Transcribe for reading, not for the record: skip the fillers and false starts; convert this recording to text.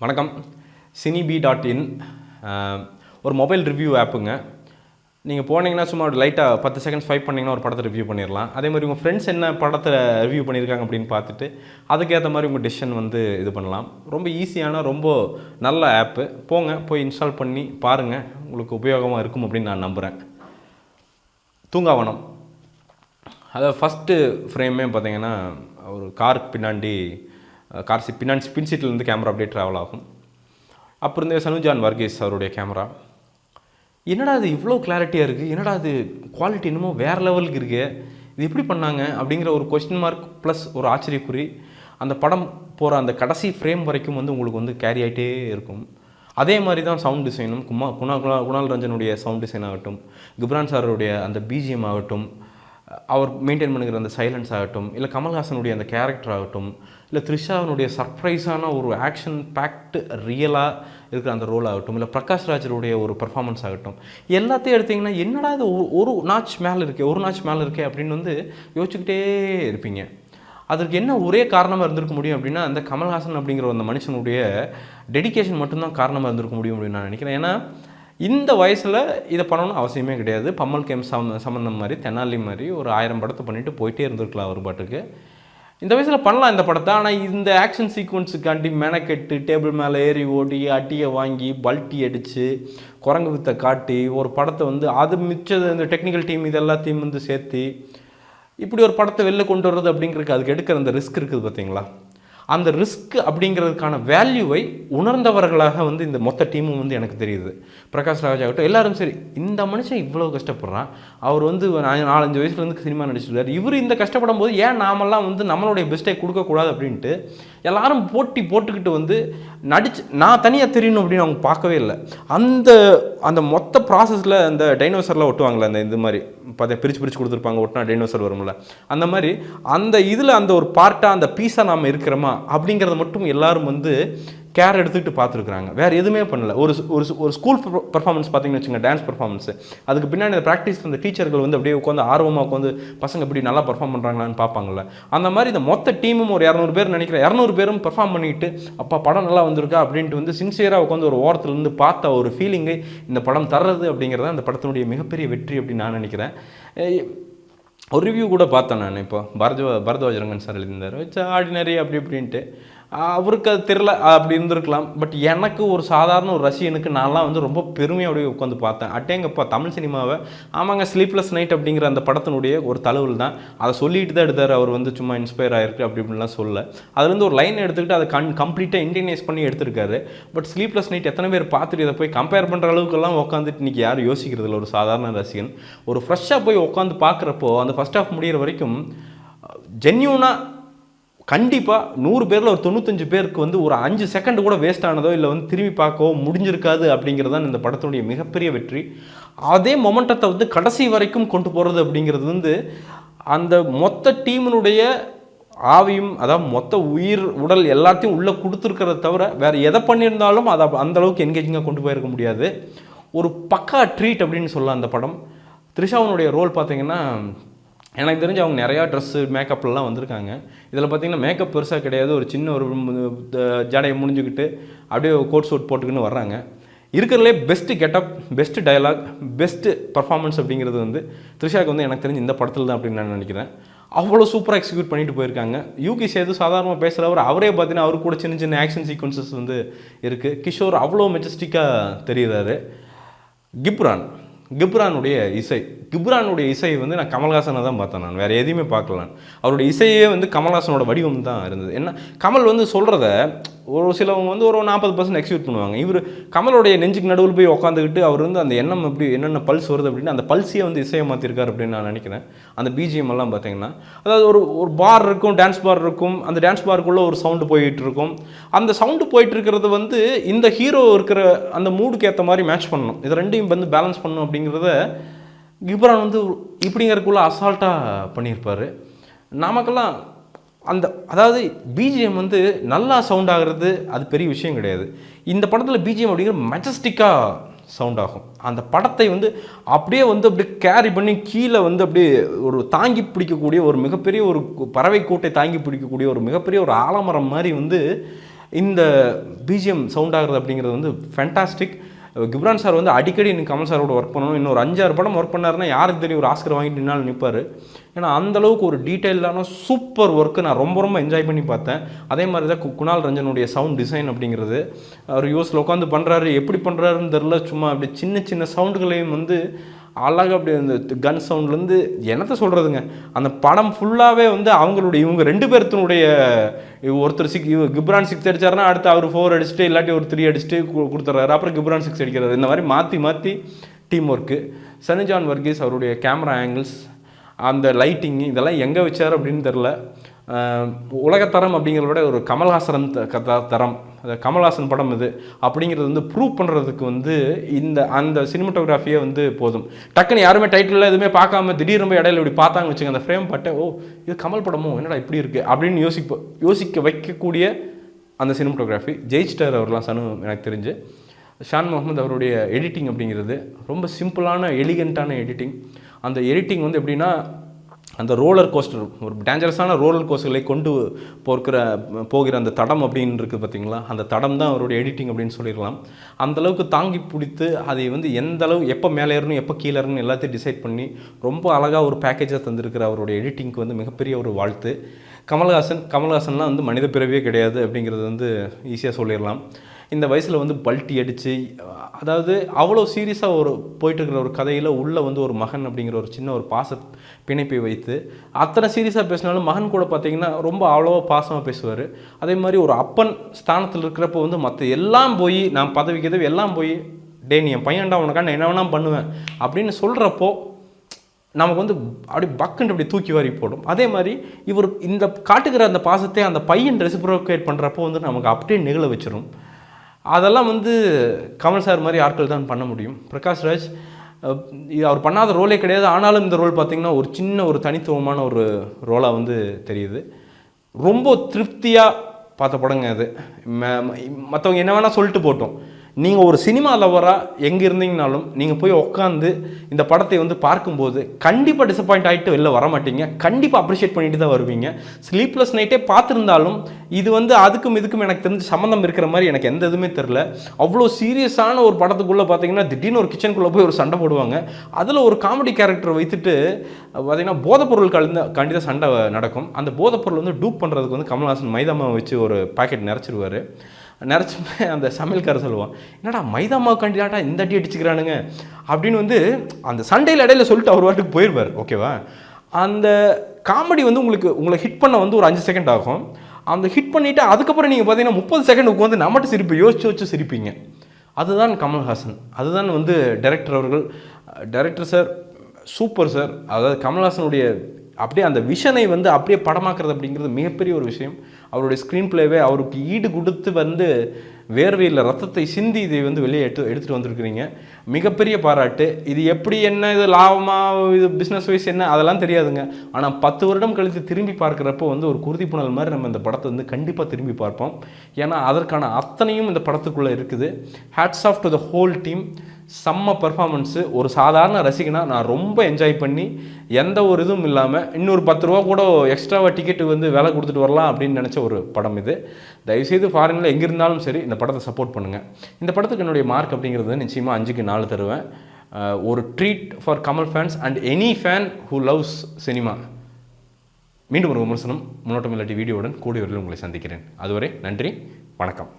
வணக்கம். சினிபி.in ஒரு mobile review ஆப்புங்க. நீங்கள் போனீங்கன்னா சும்மா ஒரு லைட்டாக 10 செகண்ட்ஸ் ஸ்வைப் பண்ணிங்கன்னா ஒரு படத்தை ரிவ்யூ பண்ணிடலாம். அதே மாதிரி உங்கள் ஃப்ரெண்ட்ஸ் என்ன படத்தை ரிவ்யூ பண்ணியிருக்காங்க அப்படின்னு பார்த்துட்டு அதுக்கேற்ற மாதிரி உங்கள் டிசிஷன் வந்து இது பண்ணலாம். ரொம்ப ஈஸியான ரொம்ப நல்ல ஆப்பு. போய் இன்ஸ்டால் பண்ணி பாருங்கள், உங்களுக்கு உபயோகமாக இருக்கும் அப்படின்னு நான் நம்புகிறேன். தூங்காவனம், அதாவது ஃபஸ்ட்டு ஃப்ரேமே பார்த்தீங்கன்னா ஒரு காருக்கு பின்னாடி பின்னாடி ஸ்பின் சீட்லேருந்து கேமரா அப்படியே ட்ராவல் ஆகும். அப்புறம் இந்த சனுஜான் வர்கீஸ் அவருடைய கேமரா, என்னடா அது இவ்வளோ கிளாரிட்டியாக இருக்குது, என்னடா அது குவாலிட்டி இன்னமும் வேறு லெவலுக்கு இருக்குது, இது எப்படி பண்ணாங்க அப்படிங்கிற ஒரு கொஸ்டின் மார்க் ப்ளஸ் ஒரு ஆச்சரியக்குறி அந்த படம் போகிற அந்த கடைசி ஃப்ரேம் வரைக்கும் வந்து உங்களுக்கு வந்து கேரி ஆகிட்டே இருக்கும். அதே மாதிரி தான் சவுண்ட் டிசைனும். குணால் ரஞ்சனுடைய சவுண்ட் டிசைன் ஆகட்டும், கிப்ரான் சாருடைய அந்த பிஜிஎம் ஆகட்டும், அவர் மெயின்டைன் பண்ணுகிற அந்த சைலன்ஸ் ஆகட்டும், இல்லை கமல்ஹாசனுடைய அந்த கேரக்டர் ஆகட்டும், இல்லை த்ரிஷாவினுடைய சர்ப்ரைஸான ஒரு ஆக்ஷன் பேக்டு ரியலாக இருக்கிற அந்த ரோல் ஆகட்டும், இல்லை பிரகாஷ் ராஜருடைய ஒரு பர்ஃபார்மன்ஸ் ஆகட்டும், எல்லாத்தையும் எடுத்திங்கன்னா என்னடா இது ஒரு நாட்ச் மேலே இருக்கே அப்படின்னு வந்து யோசிச்சுக்கிட்டே இருப்பீங்க. அதற்கு என்ன ஒரே காரணமாக இருந்திருக்க முடியும் அப்படின்னா, அந்த கமல்ஹாசன் அப்படிங்கிற அந்த மனுஷனுடைய டெடிக்கேஷன் மட்டும்தான் காரணமாக இருந்திருக்க முடியும் அப்படின்னு நான் நினைக்கிறேன். ஏன்னா இந்த வயசில் இதை பண்ணணும்னு அவசியமே கிடையாது. பம்மல் கேம் சம்பந்தம் மாதிரி, தென்னாலி மாதிரி ஒரு 1000 படத்தை பண்ணிவிட்டு போயிட்டே இருந்திருக்கலாம் ஒரு பாட்டுக்கு. இந்த வயசில் பண்ணலாம் இந்த படத்தை. ஆனால் இந்த ஆக்ஷன் சீக்வன்ஸுக்காண்டி மெனக்கெட்டு டேபிள் மேலே ஏறி ஓடி அட்டியை வாங்கி பல்ட்டி அடித்து குரங்கு வித்தை காட்டி ஒரு படத்தை வந்து அது மிச்சது இந்த டெக்னிக்கல் டீம் இது எல்லாத்தையும் வந்து சேர்த்து இப்படி ஒரு படத்தை வெளில கொண்டு வர்றது அப்படிங்கிறதுக்கு அதுக்கு எடுக்கிற அந்த ரிஸ்க் இருக்குது பார்த்தீங்களா. அந்த ரிஸ்க் அப்படிங்கிறதுக்கான வேல்யூவை உணர்ந்தவர்களாக வந்து இந்த மொத்த டீமும் வந்து எனக்கு தெரியுது. பிரகாஷ் ராஜ் ஆகட்டும், எல்லாரும் சரி, இந்த மனுஷன் இவ்வளோ கஷ்டப்படுறான், அவர் வந்து 4-5 வயசுலேருந்து சினிமா நடிச்சிருக்காரு, இவர் இந்த கஷ்டப்படும் போது ஏன் நாமெல்லாம் வந்து நம்மளுடைய பெஸ்ட்டை கொடுக்கக்கூடாது அப்படின்ட்டு எல்லாரும் போட்டுக்கிட்டு வந்து நான் தனியாக தெரியணும் அப்படின்னு அவங்க பார்க்கவே இல்லை. அந்த மொத்த ப்ராசஸில் அந்த டைனோசர்லாம் ஒட்டுவாங்களே, அந்த இது மாதிரி பிரித்து கொடுத்துருப்பாங்க, ஒட்டினா டைனோசர் வரும்ல, அந்த மாதிரி அந்த இதில் அந்த ஒரு பார்ட்டாக அந்த பீஸாக நாம் இருக்கிறோமா அப்படிங்கிறத மட்டும் எல்லாரும் வந்து கேர் எடுத்துக்கிட்டு பார்த்துருக்குறாங்க. வேறு எதுவுமே பண்ணல. ஒரு ஸ்கூல் பர்ஃபார்மன்ஸ் பார்த்தீங்கன்னு வச்சுங்க, டான்ஸ் பர்ஃபார்மன்ஸு, அதுக்கு பின்னாடி அந்த ப்ராக்டிஸ் அந்த டீச்சர்கள் வந்து அப்படியே உட்காந்து ஆர்வமாக உட்காந்து பசங்க இப்படி நல்லா பர்ஃபார்ம் பண்ணுறாங்களான்னு பார்ப்பாங்கள்ல. அந்த மாதிரி இந்த மொத்த டீமும் ஒரு 200 பேர் நினைக்கிறேன், 200 பேரும் பர்ஃபார்ம் பண்ணிட்டு அப்பா படம் நல்லா வந்திருக்கா அப்படின்ட்டு வந்து சின்சியராக உட்காந்து ஒரு ஓரத்துலேருந்து பார்த்த ஒரு ஃபீலிங்கை இந்த படம் தர்றது அப்படிங்கிறத அந்த படத்தினுடைய மிகப்பெரிய வெற்றி அப்படின்னு நான் நினைக்கிறேன். ஒரு ரிவ்யூ கூட பார்த்தேன் நான். இப்போ பரத்வாஜ் ரங்கன் சார் எழுதியிருந்தார், ஆர்டினரி அப்படி இப்படின்ட்டு. அவருக்கு அது தெரில அப்படி இருந்திருக்கலாம். பட் எனக்கு ஒரு சாதாரண ஒரு ரசிகனுக்கு நான்லாம் வந்து ரொம்ப பெருமையாக அப்படியே உட்காந்து பார்த்தேன். அட்டேங்கப்பா தமிழ் சினிமாவை, ஆமாங்க, ஸ்லீப்லெஸ் நைட் அப்படிங்கிற அந்த படத்தினுடைய ஒரு தழுவல் தான். அதை சொல்லிட்டு தான் எடுத்தார் அவர் வந்து, சும்மா இன்ஸ்பயர் ஆகிருக்கு அப்படி இப்படின்லாம் சொல்ல. அதுலேருந்து ஒரு லைன் எடுத்துக்கிட்டு அதை கம்ப்ளீட்டாக இன்டினைஸ் பண்ணி எடுத்திருக்காரு. பட் ஸ்லீப்லெஸ் நைட் எத்தனை பேர் பார்த்துட்டு இதை போய் கம்பேர் பண்ணுற அளவுக்குலாம் உட்காந்துட்டு இன்றைக்கி யாரும் யோசிக்கிறதில்ல. ஒரு சாதாரண ரசிகன் ஒரு ஃப்ரெஷ்ஷாக போய் உட்காந்து பார்க்குறப்போ அந்த ஃபர்ஸ்ட் ஹாஃப் முடிகிற வரைக்கும் ஜென்யூனாக கண்டிப்பாக 100 பேரில் ஒரு 95 பேருக்கு வந்து ஒரு 5 செகண்ட் கூட வேஸ்ட் ஆனதோ இல்லை வந்து திரும்பி பார்க்கவோ முடிஞ்சிருக்காது அப்படிங்கிறது தான் இந்த படத்தினுடைய மிகப்பெரிய வெற்றி. அதே மொமெண்டத்தை வந்து கடைசி வரைக்கும் கொண்டு போகிறது அப்படிங்கிறது வந்து அந்த மொத்த டீமினுடைய ஆவியும், அதாவது மொத்த உயிர் உடல் எல்லாத்தையும் உள்ளே கொடுத்துருக்கிறத தவிர வேறு எதை பண்ணியிருந்தாலும் அதை அந்தளவுக்கு என்கேஜிங்காக கொண்டு போயிருக்க முடியாது. ஒரு பக்கா ட்ரீட் அப்படின்னு சொல்லலாம் அந்த படம். த்ரிஷாவினுடைய ரோல் பார்த்தீங்கன்னா, எனக்கு தெரிஞ்சு அவங்க நிறையா ட்ரெஸ்ஸு மேக்கப்லாம் வந்திருக்காங்க. இதில் பார்த்திங்கன்னா மேக்கப் பெருசாக கிடையாது. ஒரு சின்ன ஒரு ஜடையை முடிஞ்சுக்கிட்டு அப்படியே கோட் சூட் போட்டுக்கின்னு வர்றாங்க. இருக்கிறதுலே best getup, best dialogue, best performance அப்படிங்கிறது வந்து த்ரிஷாவுக்கு வந்து எனக்கு தெரிஞ்சு இந்த படத்தில் தான் அப்படின்னு நான் நினைக்கிறேன். அவ்வளோ சூப்பராக எக்ஸிக்யூட் பண்ணிட்டு போயிருக்காங்க. யூகி சேது சாதாரணமாக பேசுகிறவர், அவரே பார்த்தீங்கன்னா அவர் கூட சின்ன சின்ன ஆக்ஷன் சீக்வன்சஸ் வந்து இருக்குது. கிஷோர் அவ்வளோ மெஜஸ்டிக்காக தெரிகிறாரு. கிப்ரானுடைய இசை வந்து நான் கமல்ஹாசனை தான் பார்த்தேன். நான் வேறு எதையுமே பார்க்கல. அவருடைய இசையே வந்து கமல்ஹாசனோட வடிவம் தான் இருந்தது. என்ன கமல் வந்து சொல்கிறத ஒரு சிலவங்க வந்து ஒரு 40% எக்ஸிக்யூட் பண்ணுவாங்க. இவர் கமலோடைய நெஞ்சுக்கு நடுவில் போய் உட்காந்துக்கிட்டு அவர் வந்து அந்த எண்ணம் எப்படி என்னென்ன பல்ஸ் வருது அப்படின்னு அந்த பல்ஸையே வந்து இசையை மாற்றிருக்காரு அப்படின்னு நான் நினைக்கிறேன். அந்த பிஜிஎம் எல்லாம் பார்த்தீங்கன்னா, அதாவது ஒரு பார் இருக்கும், டான்ஸ் பார் இருக்கும், அந்த டான்ஸ் பாருக்குள்ளே ஒரு சவுண்டு போயிட்டு இருக்கும். அந்த சவுண்டு போயிட்டு இருக்கிறது வந்து இந்த ஹீரோ இருக்கிற அந்த மூடுக்கு ஏற்ற மாதிரி மேட்ச் பண்ணணும். இது ரெண்டையும் வந்து பேலன்ஸ் பண்ணணும் அப்படிங்கிறத கிப்ரான் வந்து இப்படிங்கிறதுக்குள்ளே அசால்ட்டாக பண்ணியிருப்பார். நமக்கெல்லாம் அதாவது பிஜிஎம் வந்து நல்லா சவுண்ட் ஆகிறது அது பெரிய விஷயம் கிடையாது. இந்த படத்தில் பிஜிஎம் அப்படிங்கிற மெஜஸ்டிக்காக சவுண்ட் ஆகும். அந்த படத்தை வந்து அப்படியே வந்து அப்படியே கேரி பண்ணி கீழே வந்து அப்படியே ஒரு தாங்கி பிடிக்கக்கூடிய ஒரு மிகப்பெரிய ஒரு பறவை கூட்டை தாங்கி பிடிக்கக்கூடிய ஒரு மிகப்பெரிய ஒரு ஆலமரம் மாதிரி வந்து இந்த பிஜிஎம் சவுண்ட் ஆகிறது அப்படிங்கிறது வந்து ஃபேண்டாஸ்டிக். கிப்ரான் சார் வந்து அடிக்கடி இன்னும் கமல் சாரோட ஒர்க் பண்ணணும். இன்னும் ஒரு 5-6 படம் ஒர்க் பண்ணாருன்னா யாருக்கு தெரியும் ஒரு ஆஸ்கர் வாங்கிட்டு நின்னாலும் நிற்பார். ஏன்னா அந்தளவுக்கு ஒரு டீட்டெயிலான சூப்பர் ஒர்க்கு நான் ரொம்ப ரொம்ப என்ஜாய் பண்ணி பார்த்தேன். அதே மாதிரி தான் குணால் ரஞ்சனுடைய சவுண்ட் டிசைன் அப்படிங்கிறது அவர் யூஎஸில் உட்காந்து பண்ணுறாரு. எப்படி பண்ணுறாருன்னு தெரில, சும்மா அப்படி சின்ன சின்ன சவுண்டுகளையும் வந்து அழகாக அப்படி அந்த கன் சவுண்ட்லேருந்து என்னத்தை சொல்கிறதுங்க, அந்த படம் ஃபுல்லாகவே வந்து அவங்களுடைய இவங்க 2 பேர்த்தினுடைய ஒருத்தர் கிப்ரான் 6 அடித்தாருன்னா அடுத்து அவர் 4 அடிச்சுட்டு இல்லாட்டி ஒரு 3 அடிச்சுட்டு கொடுத்துட்றாரு. அப்புறம் கிப்ரான் 6 அடிக்கிறது. இந்த மாதிரி மாற்றி மாற்றி டீம் ஒர்க்கு. சனி ஜான் வர்கீஸ் அவருடைய கேமரா ஆங்கிள்ஸ், அந்த லைட்டிங் இதெல்லாம் எங்கே வச்சார் அப்படின்னு தெரில. உலகத்தரம் அப்படிங்கிறத விட ஒரு கமல்ஹாசன் தரம், கமல்ஹாசன் படம் இது அப்படிங்கிறது வந்து ப்ரூவ் பண்ணுறதுக்கு வந்து அந்த சினிமாட்டோகிராஃபியே வந்து போதும். டக்குன்னு யாருமே டைட்டில் எதுவுமே பார்க்காம திடீர்னு போய் இடையில இப்படி பார்த்தாங்க வச்சுங்க, அந்த ஃப்ரேம் பட்ட ஓ இது கமல் படமோ என்னடா இப்படி இருக்குது அப்படின்னு யோசிக்க வைக்கக்கூடிய அந்த சினிமாட்டோகிராஃபி. ஜெயிச்சிட்டார் அவர்லாம் சனு. எனக்கு தெரிஞ்சு ஷான் முகமது அவருடைய எடிட்டிங் அப்படிங்கிறது ரொம்ப சிம்பிளான எலிகண்ட்டான எடிட்டிங். அந்த எடிட்டிங் வந்து எப்படின்னா அந்த ரோலர் கோஸ்டர், ஒரு டேஞ்சரஸான ரோலர் கோஸ்டர்களை கொண்டு போகிற அந்த தடம் அப்படின்னு இருக்குது பார்த்தீங்களா, அந்த தடம் தான் அவருடைய எடிட்டிங் அப்படின்னு சொல்லிடலாம். அந்தளவுக்கு தாங்கி பிடித்து அதை வந்து எந்த அளவு எப்போ மேலே ஏறணும் எப்போ கீழே ஏறணும் எல்லாத்தையும் டிசைட் பண்ணி ரொம்ப அழகாக ஒரு பேக்கேஜாக தந்திருக்கிற அவருடைய எடிட்டிங்க்கு வந்து மிகப்பெரிய ஒரு வாழ்த்து. கமல்ஹாசன்லாம் வந்து மனித பிறவியே கிடையாது அப்படிங்கிறது வந்து ஈஸியாக சொல்லிடலாம். இந்த வயசில் வந்து பல்ட்டி அடித்து, அதாவது அவ்வளோ சீரியஸாக ஒரு போயிட்டுருக்கிற ஒரு கதையில் உள்ளே வந்து ஒரு மகன் அப்படிங்கிற ஒரு சின்ன ஒரு பாச பிணைப்பை வைத்து அத்தனை சீரியஸாக பேசினாலும் மகன் கூட பார்த்திங்கன்னா ரொம்ப அவ்வளோவா பாசமாக பேசுவார். அதே மாதிரி ஒரு அப்பன் ஸ்தானத்தில் இருக்கிறப்போ வந்து மற்ற எல்லாம் போய் நான் பதவிக்கு எல்லாம் போய் டே நீ என் பையன்டா உனக்கா நான் என்ன வேணால் பண்ணுவேன் அப்படின்னு சொல்கிறப்போ நமக்கு வந்து அப்படி பக்குன்னு அப்படி தூக்கி வாரி போடும். அதே மாதிரி இவர் இந்த காட்டுக்கிற அந்த பாசத்தை அந்த பையன் ரெசிப்ரோகேட் பண்ணுறப்போ வந்து நமக்கு அப்படியே நிகழ வச்சிடும். அதெல்லாம் வந்து கமல் சார் மாதிரி ஆட்கள் தான் பண்ண முடியும். பிரகாஷ் ராஜ் அவர் பண்ணாத ரோலே கிடையாது. ஆனாலும் இந்த ரோல் பார்த்திங்கன்னா ஒரு சின்ன ஒரு தனித்துவமான ஒரு ரோலாக வந்து தெரியுது. ரொம்ப திருப்தியாக பார்த்த படங்க அது. மற்றவங்க என்ன வேணால் சொல்லிட்டு போட்டோம், நீங்கள் ஒரு சினிமா லவராக எங்கே இருந்தீங்கனாலும் நீங்கள் போய் உட்காந்து இந்த படத்தை வந்து பார்க்கும்போது கண்டிப்பாக டிசப்பாயிண்ட் ஆகிட்டு வெளில வர மாட்டீங்க. கண்டிப்பாக அப்ரிஷியேட் பண்ணிட்டு தான் வருவீங்க. ஸ்லீப்லெஸ் நைட்டே பார்த்துருந்தாலும் இது வந்து அதுக்கும் இதுக்கும் எனக்கு தெரிஞ்ச சம்மந்தம் இருக்கிற மாதிரி எனக்கு எந்த இதுவுமே தெரில. அவ்வளோ சீரியஸான ஒரு படத்துக்குள்ளே பார்த்தீங்கன்னா திடீர்னு ஒரு கிச்சனுக்குள்ளே போய் ஒரு சண்டை போடுவாங்க. அதில் ஒரு காமெடி கேரக்டர் வைத்துட்டு பார்த்திங்கன்னா போதைப்பொருள் கண்டிப்பாக சண்டை நடக்கும். அந்த போதைப்பொருள் வந்து டூப் பண்ணுறதுக்கு வந்து கமல்ஹாசன் மைதாமாவை வச்சு ஒரு பாக்கெட் நிறச்சிருவார். நிறச்சுமே அந்த சமையல்காரர் சொல்லுவான், என்னடா மைதா மாவு கண்டிடாட்டா இந்த அடி அடிச்சுக்கிறானுங்க அப்படின்னு வந்து அந்த சண்டையில் இடையில சொல்லிட்டு அவர் வாட்டுக்கு போயிடுவார். ஓகேவா? அந்த காமெடி வந்து உங்களை ஹிட் பண்ண வந்து ஒரு 5 செகண்ட் ஆகும். அந்த ஹிட் பண்ணிவிட்டு அதுக்கப்புறம் நீங்கள் பார்த்தீங்கன்னா 30 செகண்ட் வந்து நம்மட்டு சிரிப்பு யோசிச்சு சிரிப்பீங்க. அதுதான் கமல்ஹாசன். அதுதான் வந்து டைரக்டர் சார் சூப்பர் சார். அதாவது கமல்ஹாசனுடைய அப்படியே அந்த விஷனை வந்து அப்படியே படமாக்குறது அப்படிங்கிறது மிகப்பெரிய ஒரு விஷயம். அவருடைய ஸ்க்ரீன் பிளேவே அவருக்கு ஈடு கொடுத்து வந்து வேர்வையில் ரத்தத்தை சிந்தி இதை வந்து வெளியே எடுத்துகிட்டு வந்திருக்கிறீங்க. மிகப்பெரிய பாராட்டு. இது எப்படி என்ன இது லாபமாக இது பிஸ்னஸ் வைஸ் என்ன அதெல்லாம் தெரியாதுங்க. ஆனால் 10 வருடம் கழித்து திரும்பி பார்க்குறப்போ வந்து ஒரு குருதி புனல் மாதிரி நம்ம இந்த படத்தை வந்து கண்டிப்பாக திரும்பி பார்ப்போம். ஏன்னா அதற்கான அத்தனையும் இந்த படத்துக்குள்ளே இருக்குது. Hats off to the whole team. செம்ம பர்ஃபார்மன்ஸு. ஒரு சாதாரண ரசிகனாக நான் ரொம்ப என்ஜாய் பண்ணி எந்த ஒரு இதுவும் இல்லாமல் இன்னொரு 10 ரூபா கூட எக்ஸ்ட்ராவாக டிக்கெட்டு வந்து விலை கொடுத்துட்டு வரலாம் அப்படின்னு நினச்ச ஒரு படம் இது. தயவுசெய்து ஃபாரினில் எங்கே இருந்தாலும் சரி இந்த படத்தை சப்போர்ட் பண்ணுங்கள். இந்த படத்துக்கு என்னுடைய மார்க் அப்படிங்கிறது நிச்சயமாக 5க்கு 4 தருவேன். ஒரு treat for Kamal fans and any fan who loves cinema. மீண்டும் ஒரு விமர்சனம் முன்னோட்டம் இல்லாட்டி வீடியோவுடன் கூடிய வரையில் உங்களை சந்திக்கிறேன். அதுவரை நன்றி, வணக்கம்.